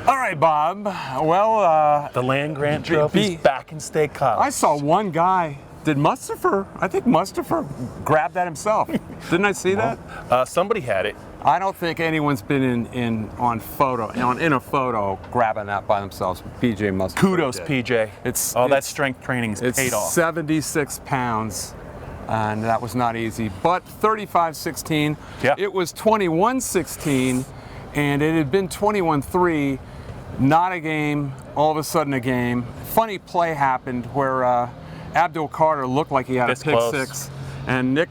All right, Bob. Well, The land grant trophy's back in State College. I saw one guy. Did Mustafa? I think Mustafa grabbed that himself. Didn't I see that? Somebody had it. I don't think anyone's been in a photo grabbing that by themselves. PJ Mustafa. Kudos, did. PJ. That that strength training's paid off. 76 pounds, and that was not easy. But 35-16. Yeah. It was 21-16, and it had been 21-3. Not a game. All of a sudden, a game. Funny play happened where Abdul Carter looked like he had a pick six, and Nick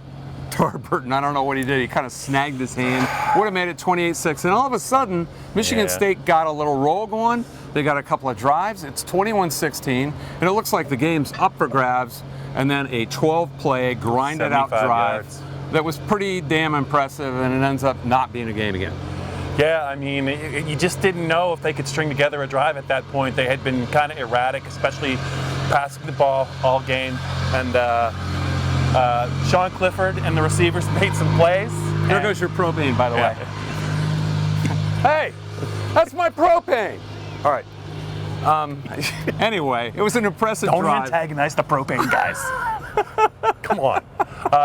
Tarburton, I don't know what he did. He kind of snagged his hand. Would have made it 28-6. And all of a sudden, Michigan State got a little roll going. They got a couple of drives. It's 21-16, and it looks like the game's up for grabs. And then a 12-play, grinded-out drive yards. That was pretty damn impressive, and it ends up not being a game again. Yeah, I mean, you just didn't know if they could string together a drive at that point. They had been kind of erratic, especially passing the ball all game. And Sean Clifford and the receivers made some plays. There goes your propane, by the way. Hey, that's my propane. All right. Anyway, it was an impressive drive. Don't antagonize the propane guys. Come on.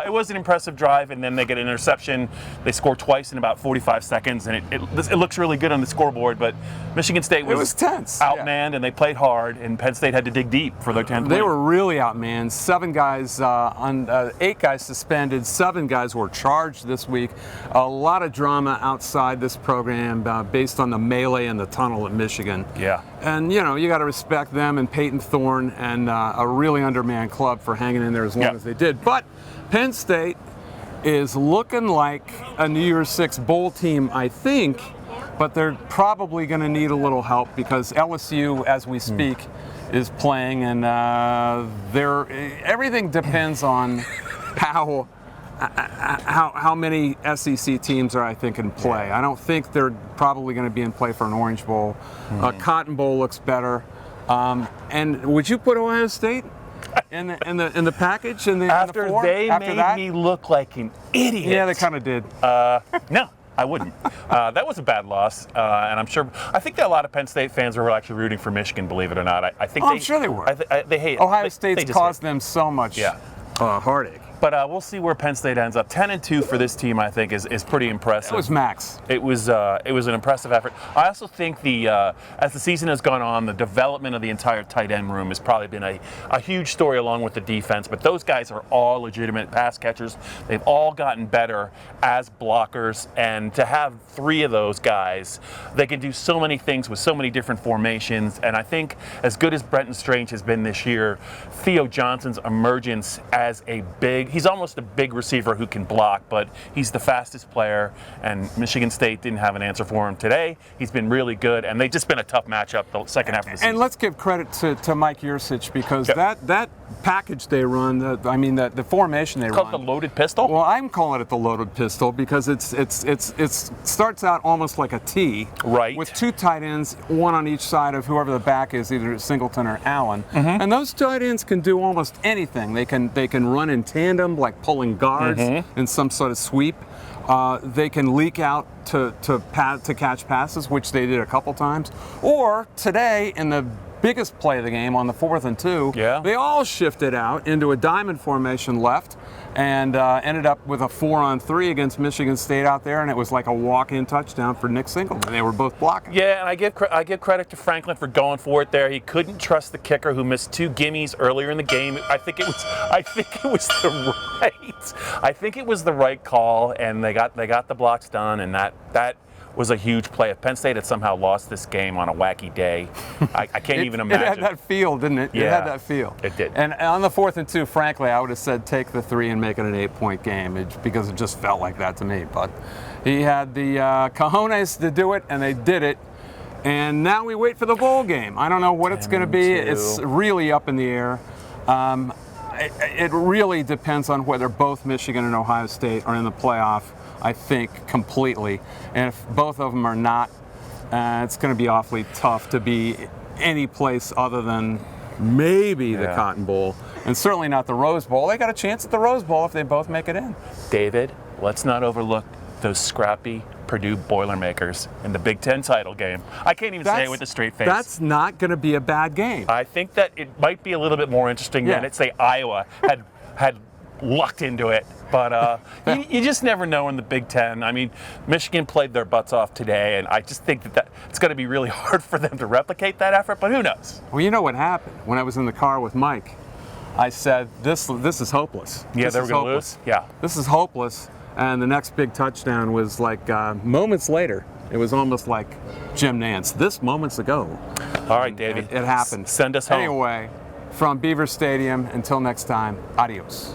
It was an impressive drive, and then they get an interception. They score twice in about 45 seconds, and it looks really good on the scoreboard, but Michigan State was tense. Outmanned, and they played hard, and Penn State had to dig deep for their 10th win. They were really outmanned. 8 guys suspended, 7 guys were charged this week. A lot of drama outside this program based on the melee in the tunnel at Michigan. Yeah. And, you got to respect them and Peyton Thorne and a really undermanned club for hanging in there as long as they did. But Penn State is looking like a New Year's Six bowl team, I think, but they're probably going to need a little help because LSU, as we speak, is playing, and everything depends on how many SEC teams are, I think, in play. I don't think they're probably going to be in play for an Orange Bowl. Cotton Bowl looks better. And would you put Ohio State in the package? After they made me look like an idiot. Yeah, they kind of did. No, I wouldn't. That was a bad loss, and I think that a lot of Penn State fans were actually rooting for Michigan, believe it or not. I'm sure they were. They hate Ohio State's caused them so much heartache. But we'll see where Penn State ends up. 10-2 for this team, I think, is pretty impressive. It was max. It was an impressive effort. I also think as the season has gone on, the development of the entire tight end room has probably been a huge story along with the defense. But those guys are all legitimate pass catchers. They've all gotten better as blockers, and to have 3 of those guys, they can do so many things with so many different formations. And I think as good as Brenton Strange has been this year, Theo Johnson's emergence as he's almost a big receiver who can block, but he's the fastest player, and Michigan State didn't have an answer for him today. He's been really good, and they've just been a tough matchup the second half of the season. And let's give credit to Mike Yursich because that package they run, the formation they run. It's called the loaded pistol? Well, I'm calling it the loaded pistol because it starts out almost like a T. Right. With 2 tight ends, one on each side of whoever the back is, either Singleton or Allen. And those tight ends can do almost anything. They can run in tandem, like pulling guards in some sort of sweep. They can leak out to catch passes, which they did a couple times. Or today, in the biggest play of the game on the 4th and 2, they all shifted out into a diamond formation left and ended up with a 4-on-3 against Michigan State out there, and it was like a walk-in touchdown for Nick Singleton. They were both blocking. Yeah, and I give credit to Franklin for going for it there. He couldn't trust the kicker who missed 2 gimmies earlier in the game. I think it was the right call, and they got the blocks done, and that was a huge play. If Penn State had somehow lost this game on a wacky day, I can't even imagine. It had that feel, didn't it? Yeah, it had that feel. It did. And on the 4th and 2, frankly, I would have said take the 3 and make it an 8-point game because it just felt like that to me. But he had the cojones to do it, and they did it. And now we wait for the bowl game. I don't know what it's going to be. It's really up in the air. It really depends on whether both Michigan and Ohio State are in the playoff, I think, completely. And if both of them are not, it's going to be awfully tough to be any place other than maybe the Cotton Bowl, and certainly not the Rose Bowl. They got a chance at the Rose Bowl if they both make it in. David, let's not overlook those scrappy Purdue Boilermakers in the Big Ten title game. I can't even say it with a straight face. That's not going to be a bad game. I think that it might be a little bit more interesting than it, say, Iowa had lucked into it. But you just never know in the Big Ten. I mean, Michigan played their butts off today, and I just think that it's going to be really hard for them to replicate that effort, but who knows? Well, you know what happened? When I was in the car with Mike, I said, this is hopeless. Yeah, this they were going to lose? Yeah. This is hopeless. And the next big touchdown was like moments later. It was almost like Jim Nantz. This moments ago. All right, Davey. It happened. Send us home. Anyway, from Beaver Stadium, until next time, adios.